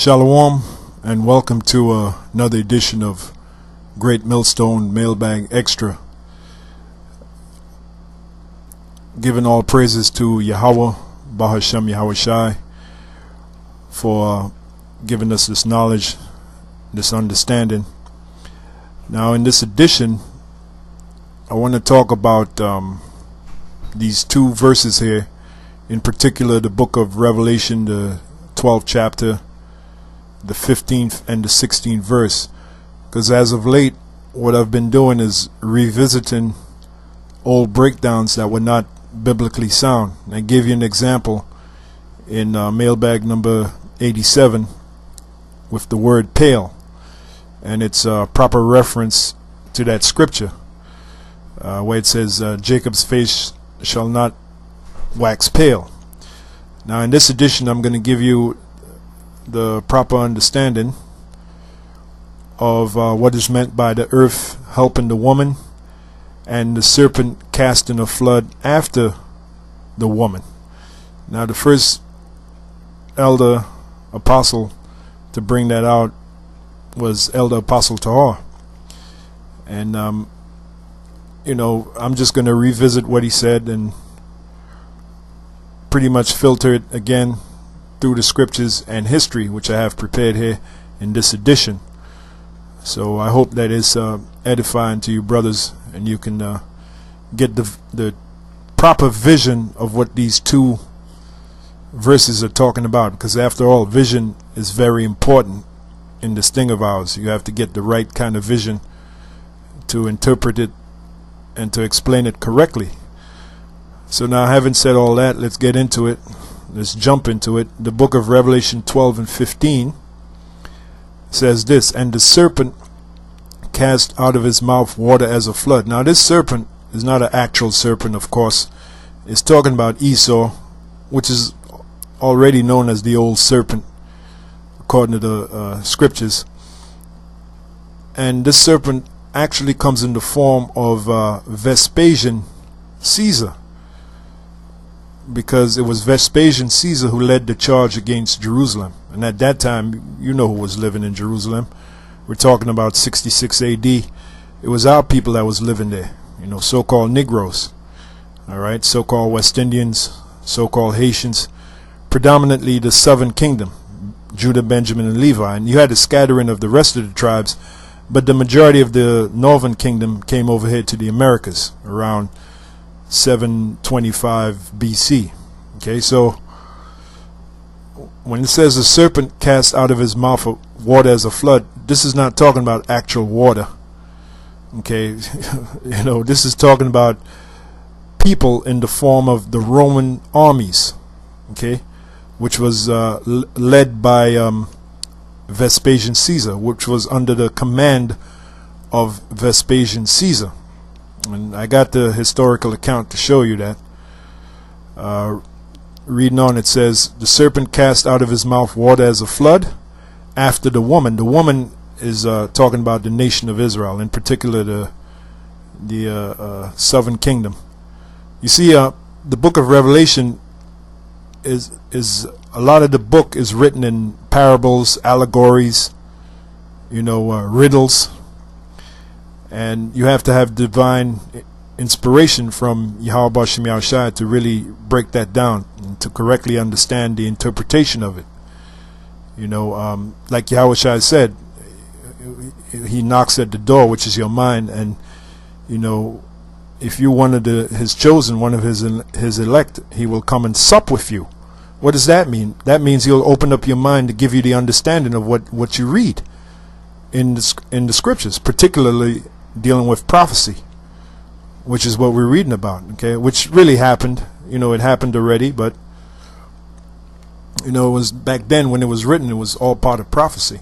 Shalom and welcome to another edition of Great Millstone Mailbag Extra. Giving all praises to Yahweh, Bahashem Yahweh Shai, for giving us this knowledge, this understanding. Now in this edition, I want to talk about these two verses here, in particular the book of Revelation, the 12th chapter, the 15th and the 16th verse, because as of late what I've been doing is revisiting old breakdowns that were not biblically sound. I gave you an example in mailbag number 87 with the word pale, and it's a proper reference to that scripture where it says Jacob's face shall not wax pale. Now in this edition I'm going to give you the proper understanding of what is meant by the earth helping the woman and the serpent casting a flood after the woman. Now the first elder apostle to bring that out was Elder Apostle Tahar, and I'm just going to revisit what he said and pretty much filter it again through the scriptures and history, which I have prepared here in this edition. So I hope that is edifying to you brothers, and you can get the proper vision of what these two verses are talking about, because after all, vision is very important in this thing of ours. You have to get the right kind of vision to interpret it and to explain it correctly. So now, having said all that, let's get into it. Let's jump into it. The book of Revelation 12 and 15 says this: and the serpent cast out of his mouth water as a flood. Now this serpent is not an actual serpent, of course. It's talking about Esau, which is already known as the old serpent according to the scriptures. And this serpent actually comes in the form of Vespasian Caesar, because it was Vespasian Caesar who led the charge against Jerusalem. And at that time, you know who was living in Jerusalem. We're talking about 66 AD. It was our people that was living there, so-called Negroes, alright, so-called West Indians, so-called Haitians, predominantly the southern kingdom, Judah, Benjamin, and Levi. And you had a scattering of the rest of the tribes, but the majority of the northern kingdom came over here to the Americas around 725 BC. Okay, so when it says the serpent cast out of his mouth water as a flood, this is not talking about actual water. Okay, this is talking about people in the form of the Roman armies, okay, which was led by Vespasian Caesar, which was under the command of Vespasian Caesar. And I got the historical account to show you that. Reading on, it says, the serpent cast out of his mouth water as a flood after the woman. The woman is talking about the nation of Israel, in particular the southern kingdom. You see, the book of Revelation is a lot of the book is written in parables, allegories, riddles. And you have to have divine inspiration from Yahweh Bahashem Yahweh Shai to really break that down and to correctly understand the interpretation of it. Like Yahweh Shai said, he knocks at the door, which is your mind, and if you're one of his chosen, one of his elect, he will come and sup with you. What does that mean? That means he'll open up your mind to give you the understanding of what you read in the scriptures, particularly dealing with prophecy, which is what we're reading about, okay, which really happened. It happened already, but it was back then when it was written, it was all part of prophecy.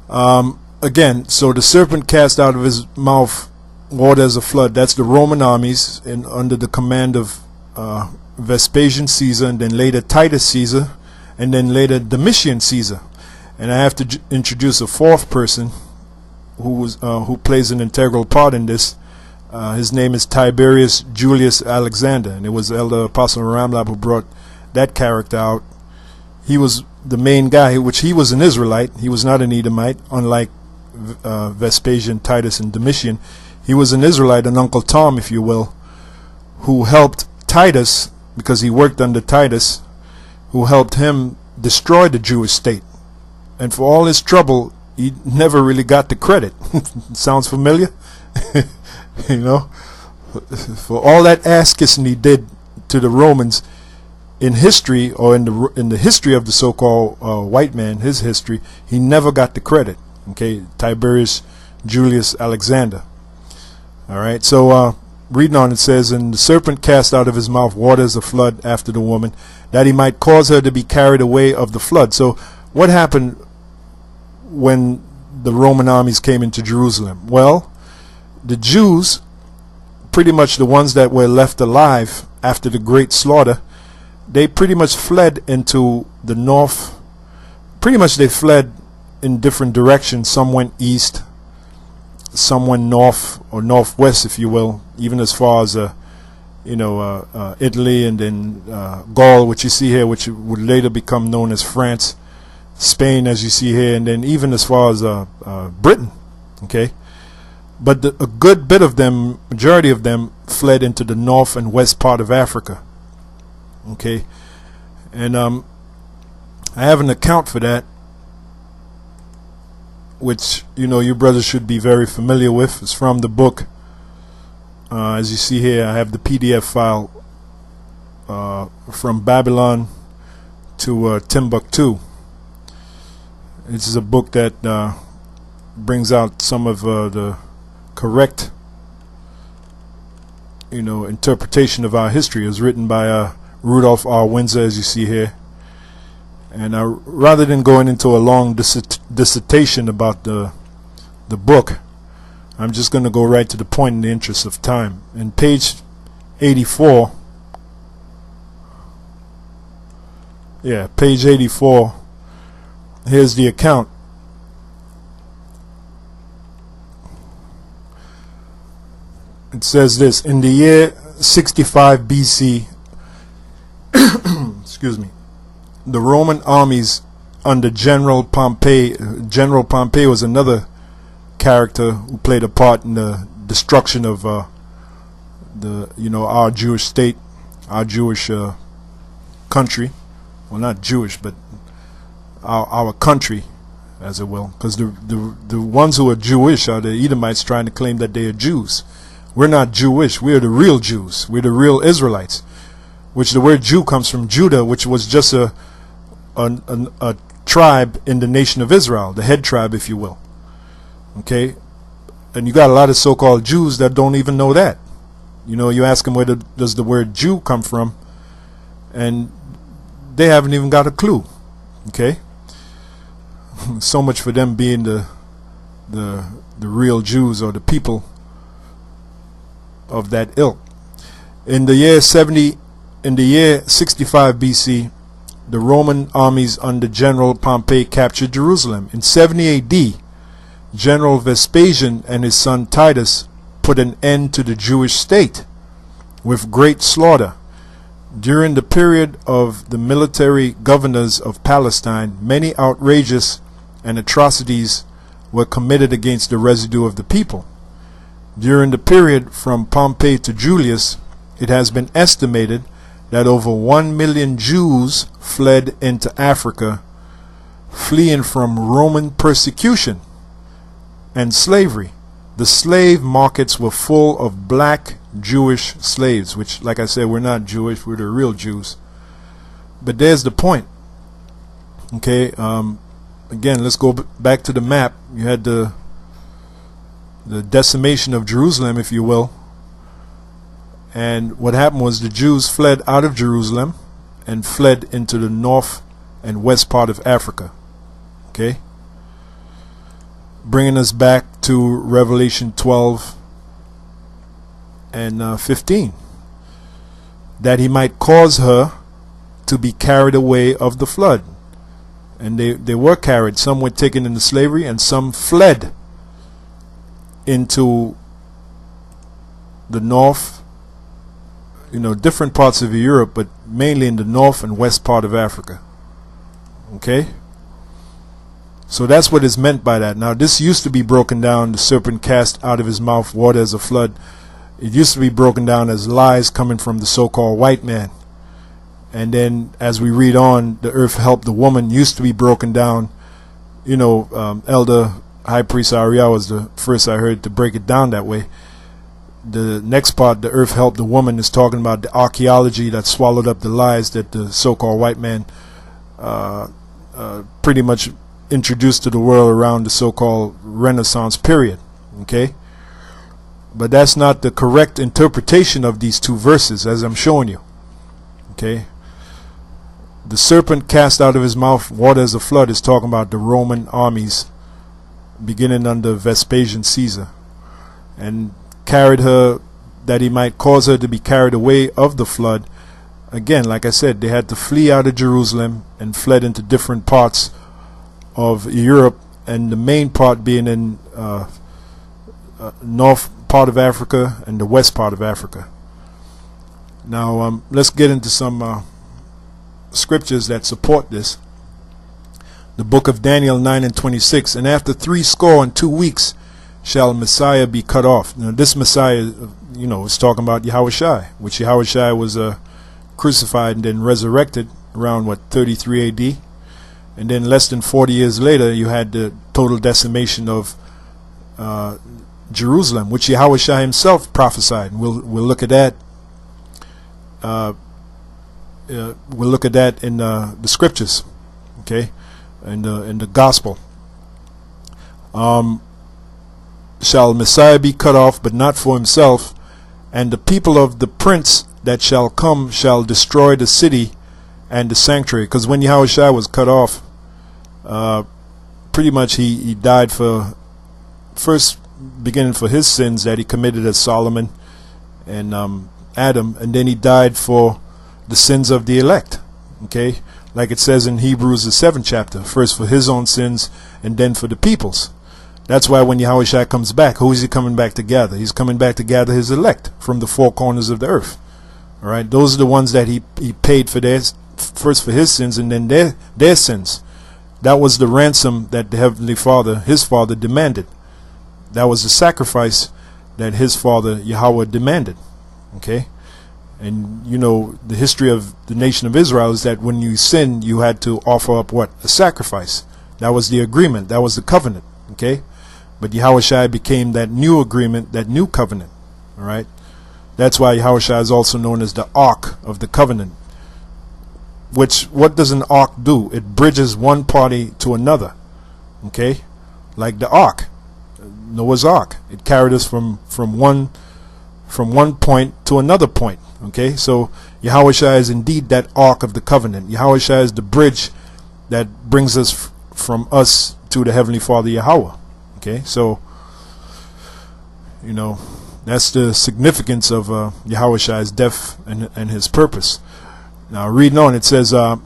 Again, so the serpent cast out of his mouth water as a flood. That's the Roman armies under the command of Vespasian Caesar, and then later Titus Caesar, and then later Domitian Caesar. And I have to introduce a fourth person who plays an integral part in this. His name is Tiberius Julius Alexander, and it was Elder Apostle Ramlab who brought that character out. He was the main guy, which he was an Israelite. He was not an Edomite, unlike Vespasian, Titus, and Domitian. He was an Israelite, an Uncle Tom, if you will, who helped Titus, because he worked under Titus, who helped him destroy the Jewish state. And for all his trouble, he never really got the credit. Sounds familiar? You know, for all that ass kissing he did to the Romans in history, or in the history of the so-called white man, his history, he never got the credit. Okay, Tiberius Julius Alexander. All right, so reading on, it says, "And the serpent cast out of his mouth waters of flood after the woman, that he might cause her to be carried away of the flood." So what happened when the Roman armies came into Jerusalem? Well, the Jews, pretty much the ones that were left alive after the great slaughter, they pretty much fled into the north. Pretty much they fled in different directions. Some went east, some went north or northwest, if you will, even as far as Italy, and then Gaul, which you see here, which would later become known as France, Spain, as you see here, and then even as far as Britain. Okay, but a good bit of them, majority of them, fled into the north and west part of Africa. Okay, and I have an account for that, which you brothers should be very familiar with. It's from the book. As you see here, I have the PDF file from Babylon to Timbuktu. This is a book that brings out some of the correct interpretation of our history. It was written by Rudolph R. Windsor, as you see here. And rather than going into a long dissertation about the book, I'm just going to go right to the point in the interest of time. In page 84, page 84, here's the account. It says this: in the year 65 BC, excuse me, the Roman armies under General Pompey. General Pompey was another character who played a part in the destruction of our Jewish state, our Jewish country. Well, not Jewish, but our country, as it will, because the ones who are Jewish are the Edomites, trying to claim that they are Jews. We're not Jewish. We are the real Jews. We're the real Israelites. Which the word Jew comes from Judah, which was just a tribe in the nation of Israel, the head tribe, if you will. Okay, and you got a lot of so-called Jews that don't even know that. You ask them where does the word Jew come from, and they haven't even got a clue. Okay, so much for them being the real Jews, or the people of that ilk. In the year 65 BC, the Roman armies under General Pompey captured Jerusalem. In 70 AD, General Vespasian and his son Titus put an end to the Jewish state with great slaughter. During the period of the military governors of Palestine, many outrageous and atrocities were committed against the residue of the people. During the period from Pompey to Julius, it has been estimated that over 1 million Jews fled into Africa, fleeing from Roman persecution and slavery. The slave markets were full of black Jewish slaves, which, like I said, we're not Jewish, we're the real Jews. But there's the point. Okay, again, let's go back to the map. You had the decimation of Jerusalem, if you will. And what happened was the Jews fled out of Jerusalem and fled into the north and west part of Africa. Okay, bringing us back to Revelation 12 and 15, that he might cause her to be carried away of the flood. And they were carried. Some were taken into slavery, and some fled into the north, different parts of Europe, but mainly in the north and west part of Africa. Okay, so that's what is meant by that. Now this used to be broken down, the serpent cast out of his mouth water as a flood. It used to be broken down as lies coming from the so-called white man. And then as we read on, the earth helped the woman used to be broken down. You know, Elder High Priest Ariel was the first I heard to break it down that way. The next part, the earth helped the woman, is talking about the archaeology that swallowed up the lies that the so-called white man pretty much introduced to the world around the so-called Renaissance period. Okay, but that's not the correct interpretation of these two verses, as I'm showing you. Okay, the serpent cast out of his mouth water as a flood is talking about the Roman armies beginning under Vespasian Caesar, and carried her that he might cause her to be carried away of the flood. Again, like I said, they had to flee out of Jerusalem and fled into different parts of Europe, and the main part being in north part of Africa and the west part of Africa. Now let's get into some scriptures that support this. The book of Daniel 9:26, and after 62 weeks shall Messiah be cut off. Now this Messiah, you know, is talking about Yahushua, which Yahushua was crucified and then resurrected around 33 AD, and then less than 40 years later you had the total decimation of Jerusalem, which Yahushua himself prophesied. And we'll look at that. We'll look at that in the scriptures, okay, in the gospel. Shall Messiah be cut off, but not for himself, and the people of the prince that shall come shall destroy the city and the sanctuary. Because when Yahushua was cut off, pretty much he died for, first beginning for his sins that he committed as Solomon and Adam, and then he died for the sins of the elect. Okay, like it says in Hebrews the 7th chapter, first for his own sins and then for the people's. That's why when Yahushua comes back, who is he coming back to gather? He's coming back to gather his elect from the four corners of the earth. All right, those are the ones that he paid for theirs, first for his sins and then their sins. That was the ransom that the Heavenly Father, his Father, demanded. That was the sacrifice that his Father Yahweh demanded. Okay, and you know the history of the nation of Israel is that when you sinned, you had to offer up what? A sacrifice. That was the agreement. That was the covenant. Okay, but Yahushua became that new agreement, that new covenant. All right, that's why Yahushua is also known as the Ark of the Covenant. Which, what does an ark do? It bridges one party to another. Okay, like the ark, Noah's Ark. It carried us from one point to another point. Okay, so Yahushua is indeed that Ark of the Covenant. Yahushua is the bridge that brings us from us to the Heavenly Father Yahweh. Okay, so you know that's the significance of Yahushua's death and his purpose. Now reading on, it says, and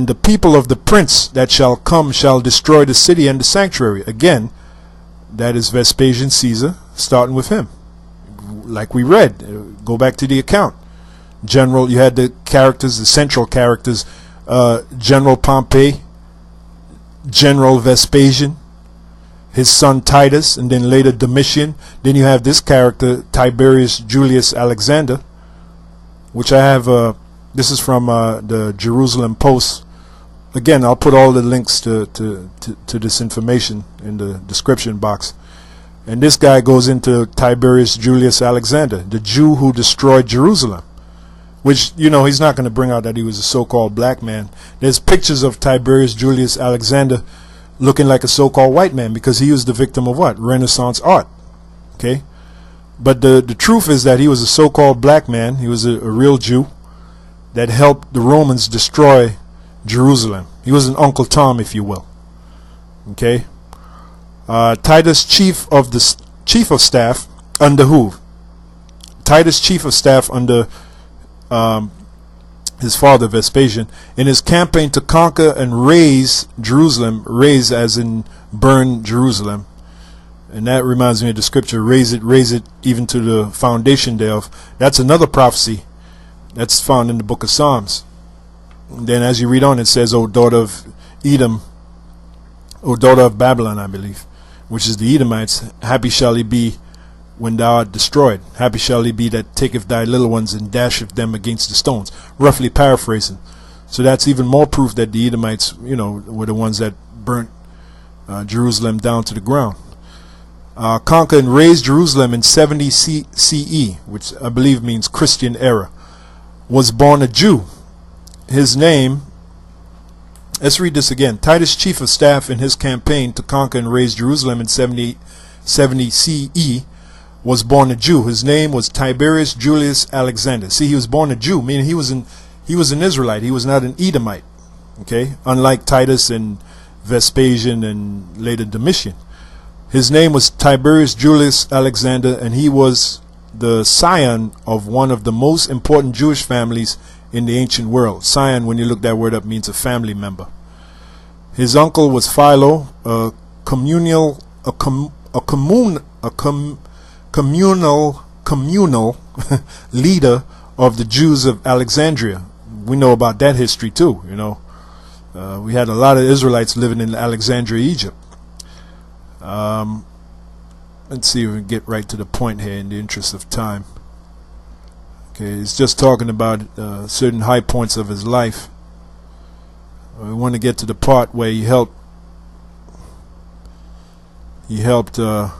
the people of the prince that shall come shall destroy the city and the sanctuary. Again, that is Vespasian Caesar, starting with him. Like we read, go back to the account. General, you had the characters, the central characters, General Pompey, General Vespasian, his son Titus, and then later Domitian. Then you have this character, Tiberius Julius Alexander, which I have, this is from the Jerusalem Post. Again, I'll put all the links to this information in the description box. And this guy goes into Tiberius Julius Alexander, the Jew who destroyed Jerusalem. Which, you know, he's not going to bring out that he was a so-called black man. There's pictures of Tiberius Julius Alexander looking like a so-called white man because he was the victim of what? Renaissance art. Okay? But the truth is that he was a so-called black man. He was a real Jew that helped the Romans destroy Jerusalem. He was an Uncle Tom, if you will. Okay? Titus, chief of staff under who? Titus, chief of staff under his father Vespasian, in his campaign to conquer and raise Jerusalem, raise as in burn Jerusalem. And that reminds me of the scripture, raise it even to the foundation thereof. That's another prophecy that's found in the book of Psalms. Then as you read on, it says, O daughter of Edom, O daughter of Babylon, I believe, which is the Edomites, happy shall he be when thou art destroyed. Happy shall he be that taketh thy little ones and dasheth them against the stones. Roughly paraphrasing. So that's even more proof that the Edomites, were the ones that burnt Jerusalem down to the ground. Conquer and raise Jerusalem in 70 CE, which I believe means Christian era. Was born a Jew. His name, let's read this again. Titus, chief of staff in his campaign to conquer and raise Jerusalem in 70 CE, was born a Jew. His name was Tiberius Julius Alexander. See, he was born a Jew, meaning he was an Israelite. He was not an Edomite. Okay, unlike Titus and Vespasian and later Domitian. His name was Tiberius Julius Alexander, and he was the scion of one of the most important Jewish families in the ancient world. Scion, when you look that word up, means a family member. His uncle was Philo, a communal leader of the Jews of Alexandria. We know about that history too. We had a lot of Israelites living in Alexandria, Egypt. Let's see if we can get right to the point here in the interest of time. Okay, it's just talking about certain high points of his life. We want to get to the part where he helped that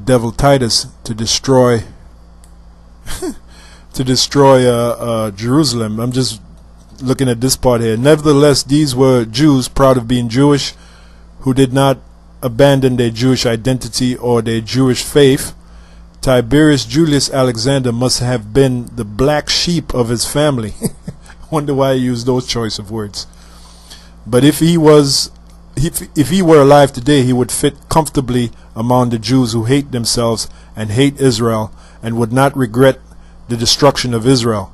devil Titus to destroy Jerusalem. I'm just looking at this part here. Nevertheless, these were Jews proud of being Jewish, who did not abandon their Jewish identity or their Jewish faith. Tiberius Julius Alexander must have been the black sheep of his family. Wonder why he used those choice of words. But if he were alive today, he would fit comfortably among the Jews who hate themselves and hate Israel and would not regret the destruction of Israel.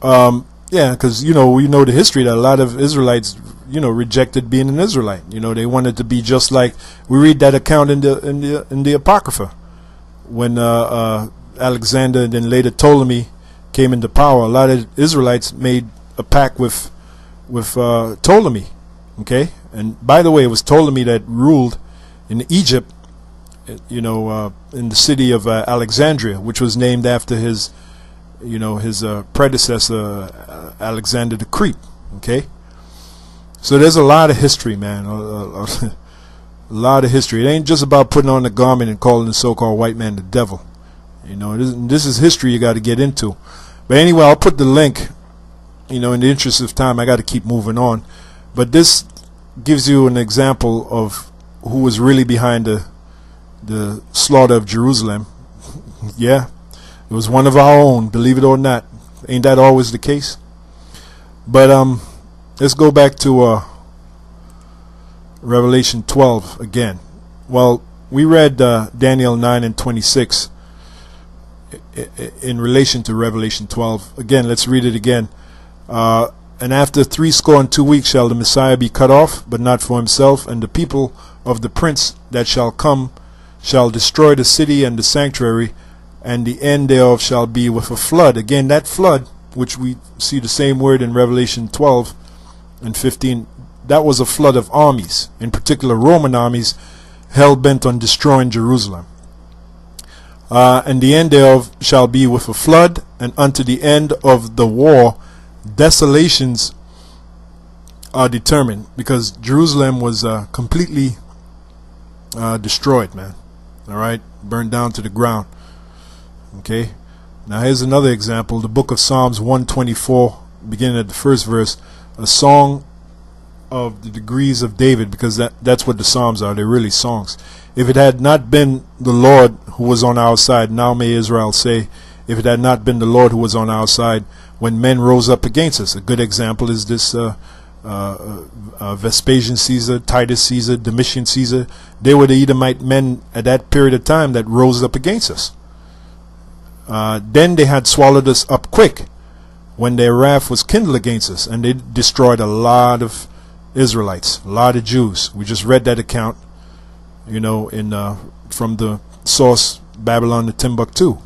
Yeah, because we know the history that a lot of Israelites rejected being an Israelite. They wanted to be just like, we read that account in the Apocrypha, when Alexander and then later Ptolemy came into power. A lot of Israelites made a pact with Ptolemy. Okay, and by the way, it was Ptolemy that ruled in Egypt, in the city of Alexandria, which was named after his predecessor, Alexander the Great. Okay, so there's a lot of history, man. A lot of history. It ain't just about putting on the garment and calling the so-called white man the devil. This is history you got to get into. But anyway, I'll put the link. In the interest of time, I got to keep moving on. But this gives you an example of who was really behind the slaughter of Jerusalem. Yeah, it was one of our own, believe it or not. Ain't that always the case? But let's go back to Revelation 12 again. Well, we read Daniel 9 and 26 in relation to Revelation 12. Again, let's read it again. And after 62 weeks shall the Messiah be cut off, but not for himself, and the people of the prince that shall come shall destroy the city and the sanctuary, and the end thereof shall be with a flood. Again, that flood, which we see the same word in Revelation 12 and 15, that was a flood of armies, in particular Roman armies, hell-bent on destroying Jerusalem. And the end thereof shall be with a flood, and unto the end of the war desolations are determined, because Jerusalem was completely destroyed, man. Alright, burned down to the ground. Okay, now here's another example. The book of Psalms 124, beginning at the first verse, a song of the degrees of David, because that's what the Psalms are. They're really songs. If it had not been the Lord who was on our side, now may Israel say, if it had not been the Lord who was on our side when men rose up against us. A good example is this Vespasian Caesar, Titus Caesar, Domitian Caesar. They were the Edomite men at that period of time that rose up against us. Then they had swallowed us up quick when their wrath was kindled against us, and they destroyed a lot of Israelites, a lot of Jews. We just read that account, from the source Babylon to Timbuktu.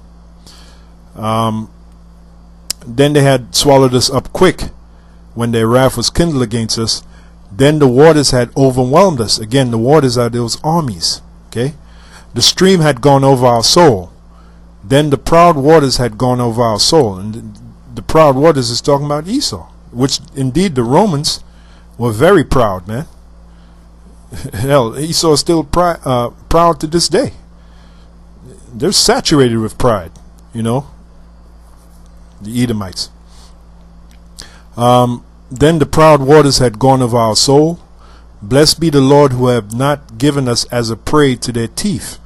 then they had swallowed us up quick when their wrath was kindled against us. Then the waters had overwhelmed us. Again, the waters are those armies. Okay, the stream had gone over our soul. Then the proud waters had gone over our soul. And the proud waters is talking about Esau, which indeed the Romans were very proud, man. Hell, Esau is still proud to this day. They're saturated with pride, you know, the Edomites. Then the proud waters had gone over our soul. Blessed be the Lord, who have not given us as a prey to their teeth.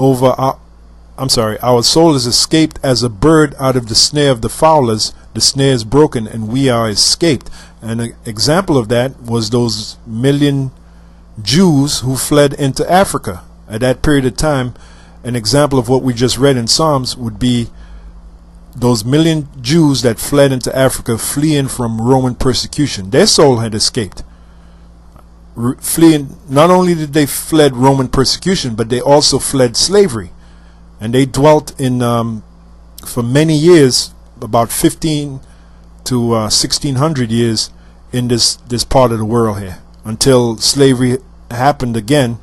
Our soul is escaped as a bird out of the snare of the fowlers. The snare is broken and we are escaped. And an example of that was those million Jews who fled into Africa. At that period of time, an example of what we just read in Psalms would be those million Jews that fled into Africa, fleeing from Roman persecution. Their soul had escaped. Fleeing, not only did they fled Roman persecution, but they also fled slavery. And they dwelt in, for many years, about 15 to 1600 years in this part of the world here, until slavery happened again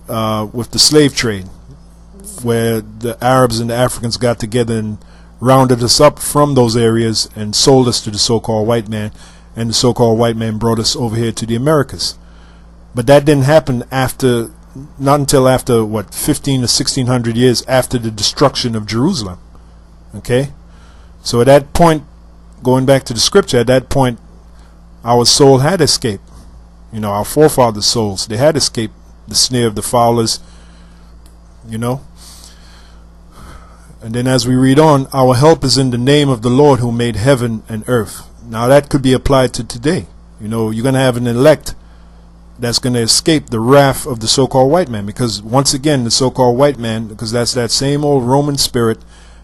with the slave trade, where the Arabs and the Africans got together and rounded us up from those areas and sold us to the so-called white man, and the so-called white man brought us over here to the Americas. But that didn't happen not until after, 15 to 1600 years after the destruction of Jerusalem. Okay? So at that point, going back to the scripture, at that point, our soul had escaped. You know, our forefathers' souls, they had escaped the snare of the fowlers, you know. And then as we read on, our help is in the name of the Lord who made heaven and earth. Now that could be applied to today. You know, you're going to have an elect that's going to escape the wrath of the so-called white man, because once again the so-called white man, because that's that same old Roman spirit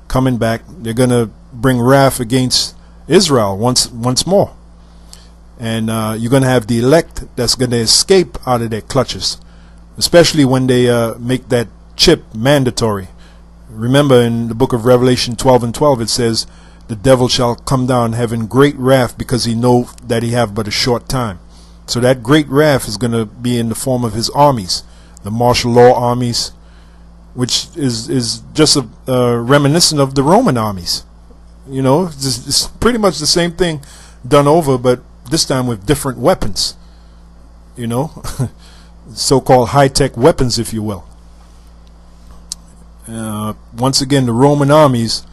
coming back, they're going to bring wrath against Israel once more. And you're going to have the elect that's going to escape out of their clutches, especially when they make that chip mandatory. Remember in the book of Revelation 12:12 it says, the devil shall come down having great wrath, because he know that he have but a short time. So that great wrath is going to be in the form of his armies, the martial law armies, which is just a reminiscent of the Roman armies. You know, it's pretty much the same thing done over, but this time with different weapons. You know, so-called high-tech weapons, if you will. Once again, the Roman armies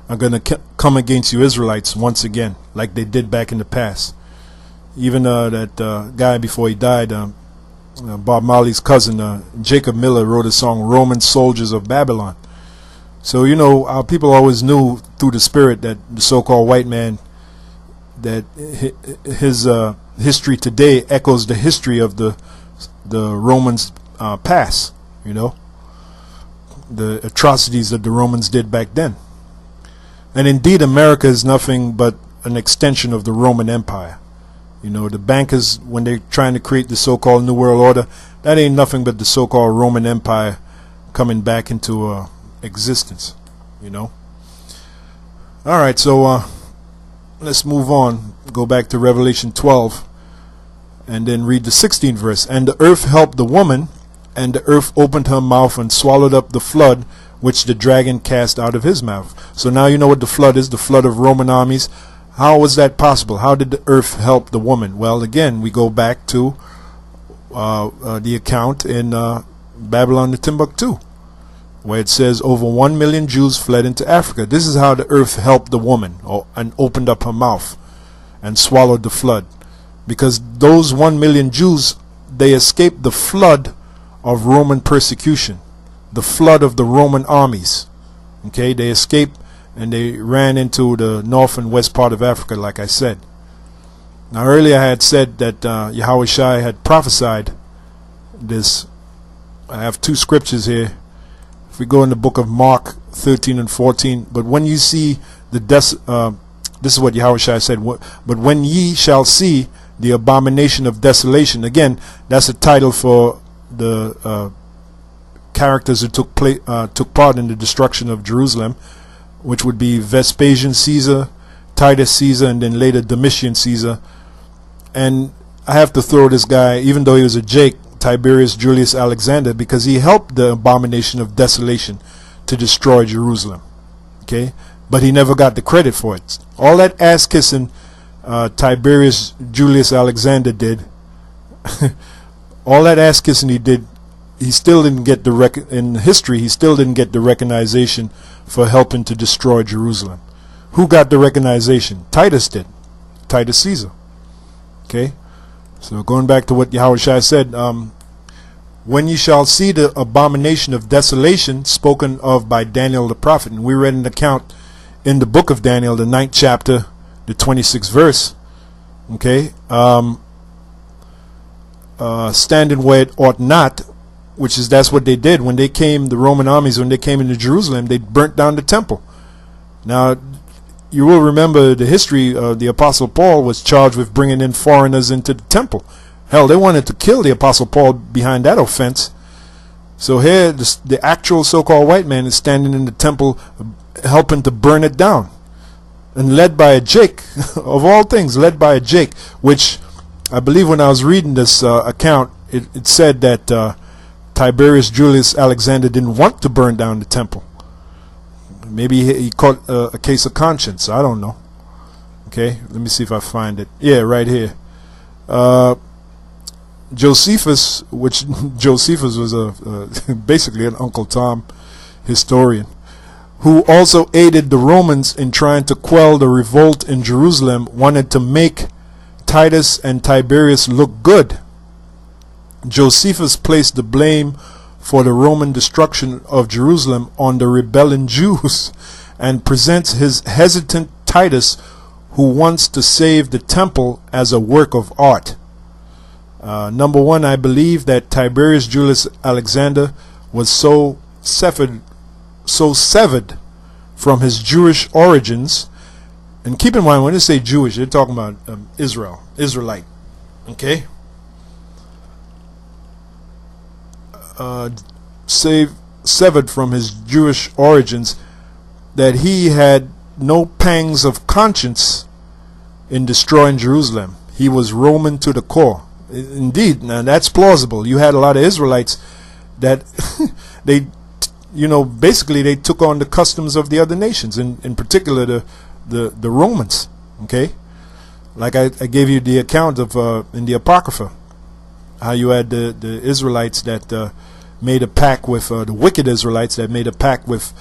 are going to come against you Israelites once again, like they did back in the past. Even that guy before he died, Bob Marley's cousin, Jacob Miller, wrote a song, Roman Soldiers of Babylon. So, you know, our people always knew through the spirit that the so-called white man, that his history today echoes the history of the Romans past, you know, the atrocities that the Romans did back then. And indeed, America is nothing but an extension of the Roman Empire. You know, the bankers, when they're trying to create the so-called New World Order, that ain't nothing but the so-called Roman Empire coming back into existence, you know. All right, so let's move on. Go back to Revelation 12 and then read the 16th verse. And the earth helped the woman, and the earth opened her mouth and swallowed up the flood which the dragon cast out of his mouth. So now you know what the flood is, the flood of Roman armies. How was that possible? How did the earth help the woman? Well, again, we go back to the account in Babylon to Timbuktu, where it says over 1 million Jews fled into Africa. This is how the earth helped the woman, and opened up her mouth and swallowed the flood. Because those 1 million Jews, they escaped the flood of Roman persecution, the flood of the Roman armies. Okay, they escaped and they ran into the north and west part of Africa, like I said. Now earlier I had said that Yahweh Shai had prophesied this. I have two scriptures here. If we go in the book of Mark 13 and 14, but when you see this is what Yahweh Shai said, but when ye shall see the abomination of desolation. Again, that's a title for the characters who took part in the destruction of Jerusalem, which would be Vespasian Caesar, Titus Caesar, and then later Domitian Caesar. And I have to throw this guy, even though he was a Jake, Tiberius Julius Alexander, because he helped the abomination of desolation to destroy Jerusalem. Okay, but he never got the credit for it. All that ass kissing Tiberius Julius Alexander did, all that ass kissing he did, he still didn't get in history. He still didn't get the recognition for helping to destroy Jerusalem. Who got the recognition? Titus did. Titus Caesar. Okay, so going back to what Yahushua said, when you shall see the abomination of desolation spoken of by Daniel the prophet, and we read an account in the book of Daniel, the 9th chapter, the 26th verse. Okay, standing where it ought not, which is that's what they did when they came. The Roman armies, when they came into Jerusalem, they burnt down the temple. Now, you will remember the history. The Apostle Paul was charged with bringing in foreigners into the temple. Hell, they wanted to kill the Apostle Paul behind that offense. So here, the actual so-called white man is standing in the temple helping to burn it down. And led by a Jake, of all things, led by a Jake, which I believe when I was reading this account, it said that Tiberius Julius Alexander didn't want to burn down the temple. Maybe he caught a case of conscience. I don't know. Okay, let me see if I find it. Yeah, right here. Josephus, which Josephus was basically an Uncle Tom historian, who also aided the Romans in trying to quell the revolt in Jerusalem, wanted to make Titus and Tiberius look good. Josephus placed the blame for the Roman destruction of Jerusalem on the rebelling Jews and presents his hesitant Titus, who wants to save the temple, as a work of art. Number one, I believe that Tiberius Julius Alexander was so severed from his Jewish origins. And keep in mind, when they say Jewish, they're talking about Israelite. Okay? Severed from his Jewish origins, that he had no pangs of conscience in destroying Jerusalem. He was Roman to the core. Indeed, now that's plausible. You had a lot of Israelites that they, basically they took on the customs of the other nations, in particular the Romans. Okay, like I gave you the account of in the Apocrypha, how you had the Israelites that made a pact with the wicked Israelites that made a pact with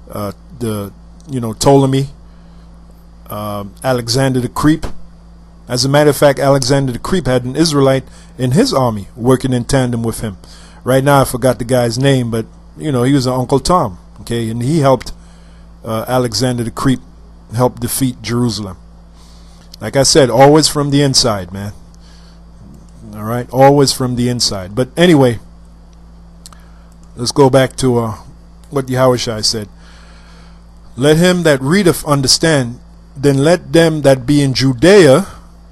the Ptolemy, Alexander the Creep. As a matter of fact, Alexander the Creep had an Israelite in his army working in tandem with him. Right now I forgot the guy's name, but he was an Uncle Tom. Okay, and he helped Alexander the Creep help defeat Jerusalem. Like I said, always from the inside, man. All right, always from the inside. But anyway, let's go back to what Yahushua said. Let him that readeth understand, then let them that be in Judea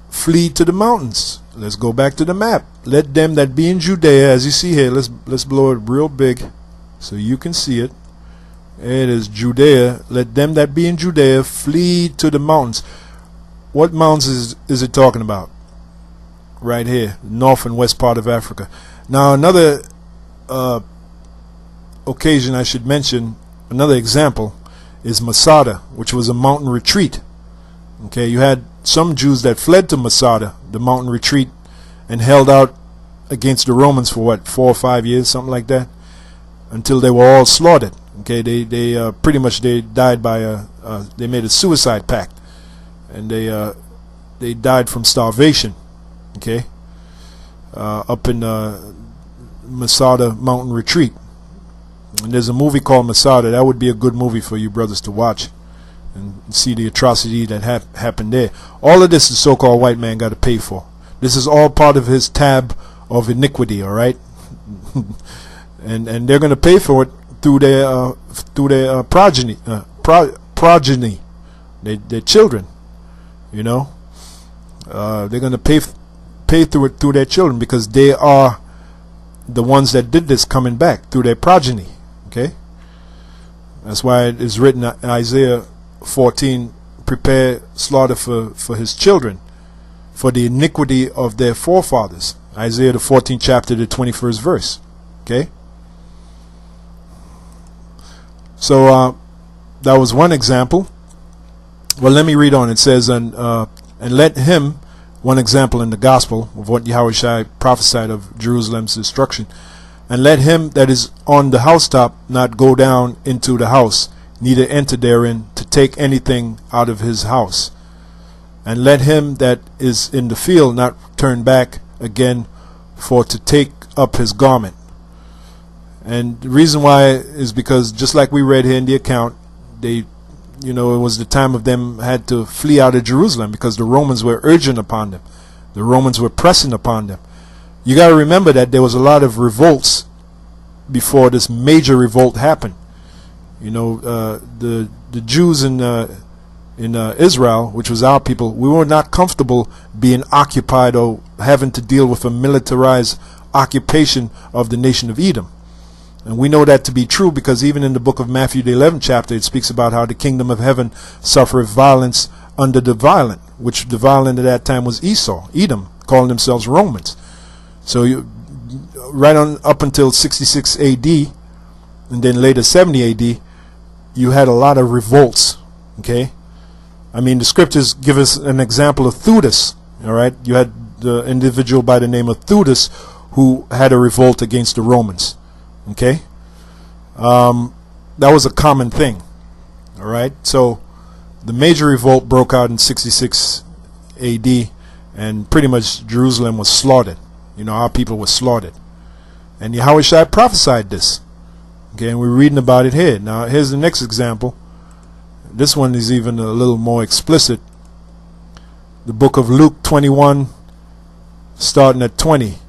flee to the mountains. Let's go back to the map. Let them that be in Judea, as you see here, let's blow it real big so you can see it. It is Judea. Let them that be in Judea flee to the mountains. What mountains is it talking about? Right here, north and west part of Africa. Now another occasion I should mention, another example, is Masada, which was a mountain retreat. Okay, you had some Jews that fled to Masada, the mountain retreat, and held out against the Romans for what, 4 or 5 years, something like that, until they were all slaughtered. Okay, they pretty much they died by they made a suicide pact, and they died from starvation. Okay, up in Masada mountain retreat. And there's a movie called Masada. That would be a good movie for you brothers to watch and see the atrocity that happened there. All of this the so-called white man got to pay for. This is all part of his tab of iniquity, all right? and they're going to pay for it through their progeny, their children. They're going to pay through it through their children, because they are the ones that did this coming back through their progeny. Okay, That's why it is written in Isaiah 14, prepare slaughter for his children, for the iniquity of their forefathers. Isaiah the 14th chapter, the 21st verse. Okay? So that was one example. Well, let me read on. It says, and let him, one example in the gospel of what Yahushua prophesied of Jerusalem's destruction, and let him that is on the housetop not go down into the house, neither enter therein to take anything out of his house. And let him that is in the field not turn back again for to take up his garment. And the reason why is because, just like we read here in the account, they, it was the time of them had to flee out of Jerusalem because the Romans were urging upon them. The Romans were pressing upon them. You got to remember that there was a lot of revolts before this major revolt happened. The Jews in Israel, which was our people, we were not comfortable being occupied or having to deal with a militarized occupation of the nation of Edom. And we know that to be true because even in the book of Matthew, the 11th chapter, it speaks about how the kingdom of heaven suffereth violence under the violent, which the violent at that time was Esau, Edom, calling themselves Romans. So right on up until 66 AD, and then later 70 AD, you had a lot of revolts. Okay, I mean, the scriptures give us an example of Theudas. All right, you had the individual by the name of Theudas who had a revolt against the Romans. Okay, that was a common thing. All right, so the major revolt broke out in 66 AD, and pretty much Jerusalem was slaughtered. Our people were slaughtered, and Yahushua prophesied this. Okay, and we're reading about it here. Now, here's the next example. This one is even a little more explicit. The book of Luke 21, starting at 20.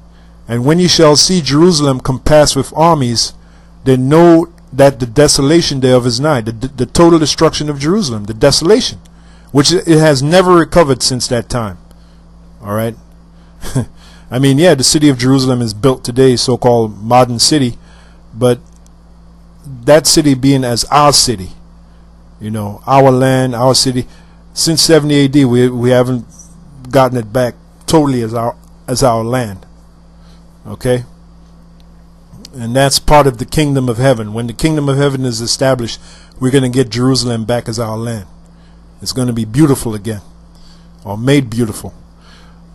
And when ye shall see Jerusalem compassed with armies, then know that the desolation thereof is nigh. The total destruction of Jerusalem, the desolation, which it has never recovered since that time. All right. I mean, yeah, the city of Jerusalem is built today, so-called modern city, but that city being as our city, our land, our city, since 70 AD, we haven't gotten it back totally as our land. Okay, and that's part of the kingdom of heaven. When the kingdom of heaven is established, we're going to get Jerusalem back as our land. It's going to be beautiful again, or made beautiful.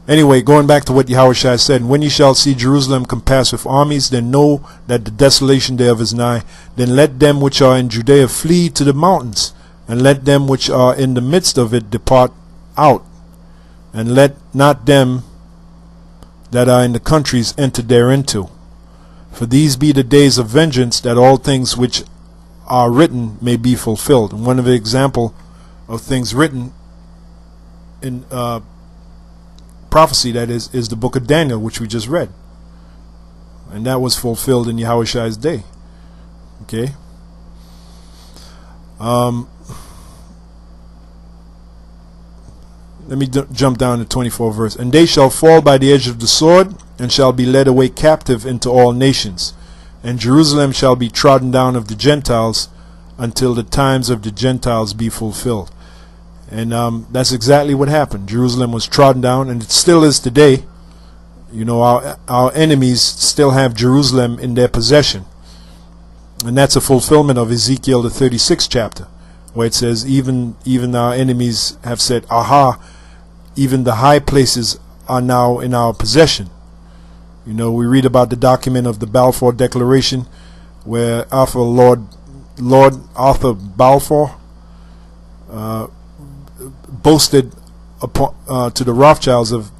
Anyway, going back to what Yahushua said, when ye shall see Jerusalem compassed with armies, then know that the desolation thereof is nigh. Then let them which are in Judea flee to the mountains, and let them which are in the midst of it depart out, and let not them that are in the countries enter thereinto. For these be the days of vengeance, that all things which are written may be fulfilled. And one of the example of things written in prophecy, that is the book of Daniel, which we just read, and that was fulfilled in Yahushua's day. Okay. Let me jump down to 24 verse. And they shall fall by the edge of the sword, and shall be led away captive into all nations, and Jerusalem shall be trodden down of the Gentiles until the times of the Gentiles be fulfilled. And that's exactly what happened. Jerusalem was trodden down, and it still is today. Our enemies still have Jerusalem in their possession. And that's a fulfillment of Ezekiel the 36th chapter, where it says, even our enemies have said, aha, even the high places are now in our possession. We read about the document of the Balfour Declaration, where Lord Arthur Balfour boasted upon, to the Rothschilds of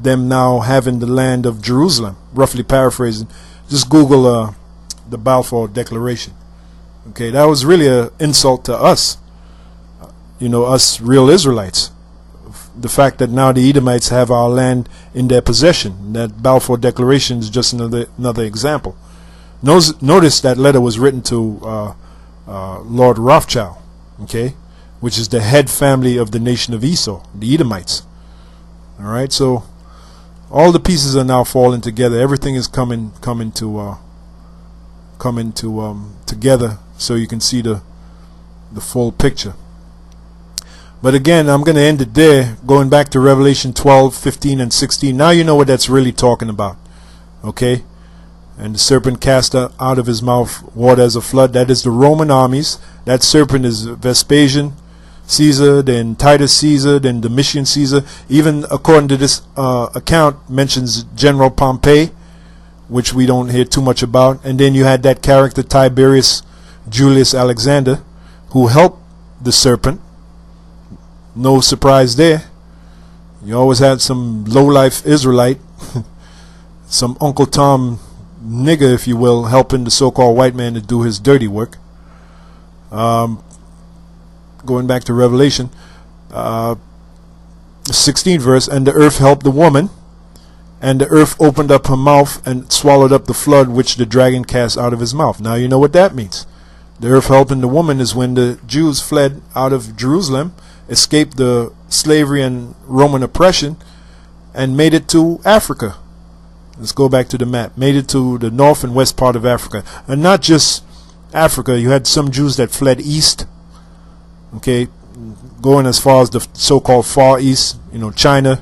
them now having the land of Jerusalem. Roughly paraphrasing, just Google the Balfour Declaration. Okay, that was really an insult to us, us real Israelites. The fact that now the Edomites have our land in their possession. That Balfour Declaration is just another example. Notice that letter was written to Lord Rothschild, okay, which is the head family of the nation of Esau, the Edomites. All right, so all the pieces are now falling together. Everything is coming together, so you can see the the full picture. But again, I'm going to end it there, going back to Revelation 12, 15, and 16. Now you know what that's really talking about. Okay? And the serpent cast out of his mouth water as a flood. That is the Roman armies. That serpent is Vespasian, Caesar, then Titus Caesar, then Domitian Caesar. Even according to this account, mentions General Pompey, which we don't hear too much about. And then you had that character Tiberius Julius Alexander, who helped the serpent. No surprise there. You always had some low-life Israelite, some Uncle Tom nigger, if you will, helping the so-called white man to do his dirty work. Going back to Revelation, 16th verse, and the earth helped the woman, and the earth opened up her mouth and swallowed up the flood which the dragon cast out of his mouth. Now you know what that means. The earth helping the woman is when the Jews fled out of Jerusalem, escaped the slavery and Roman oppression, and made it to Africa. Let's go back to the map. Made it to the north and west part of Africa. And not just Africa. You had some Jews that fled east. Okay, going as far as the so-called Far East, you know, China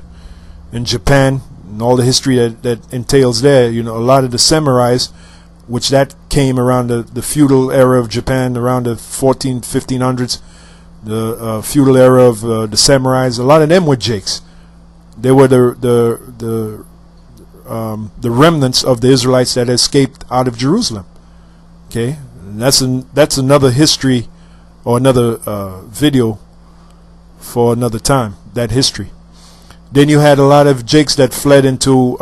and Japan, and all the history that entails there. You know, a lot of the samurais, which that came around the feudal era of Japan, around the 1500s, the feudal era of the samurais. A lot of them were Jakes. They were the remnants of the Israelites that escaped out of Jerusalem. Okay, and that's another history, or another video for another time. That history. Then you had a lot of Jakes that fled into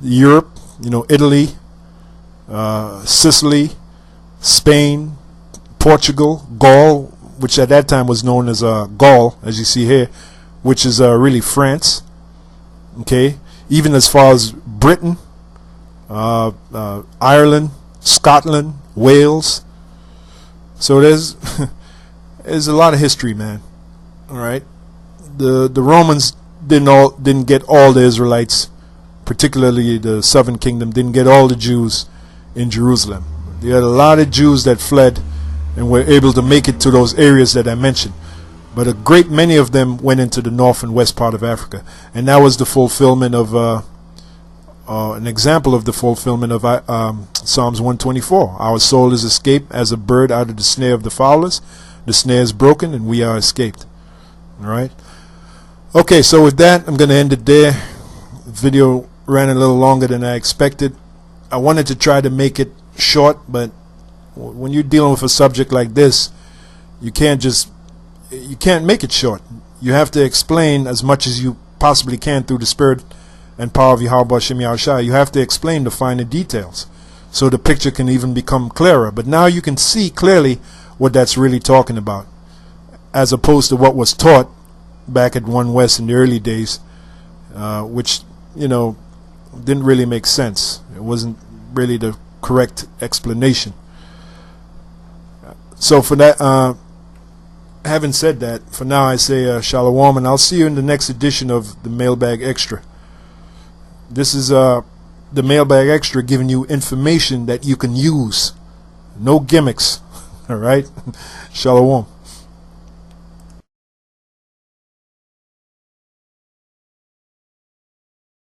Europe. You know, Italy, Sicily, Spain, Portugal, Gaul, which at that time was known as Gaul, as you see here, which is really France. Okay. Even as far as Britain, Ireland, Scotland, Wales. So there's a lot of history, man. All right, the Romans didn't get all the Israelites, particularly the Southern Kingdom, didn't get all the Jews in Jerusalem. They had a lot of Jews that fled and were able to make it to those areas that I mentioned. But a great many of them went into the north and west part of Africa. And that was the fulfillment of, an example of the fulfillment of Psalms 124. Our soul is escaped as a bird out of the snare of the fowlers. The snare is broken and we are escaped. Alright. Okay, so with that, I'm going to end it there. The video ran a little longer than I expected. I wanted to try to make it short, but when you're dealing with a subject like this, you can't make it short. You have to explain as much as you possibly can through the spirit and power of Yahweh Hashem Yahushua. You have to explain the finer details so the picture can even become clearer. But now you can see clearly what that's really talking about, as opposed to what was taught back at One West in the early days, which, you know, didn't really make sense. It wasn't really the correct explanation. So for that, having said that, for now I say shalom, and I'll see you in the next edition of the Mailbag Extra. This is the Mailbag Extra, giving you information that you can use. No gimmicks. All right? Shalom.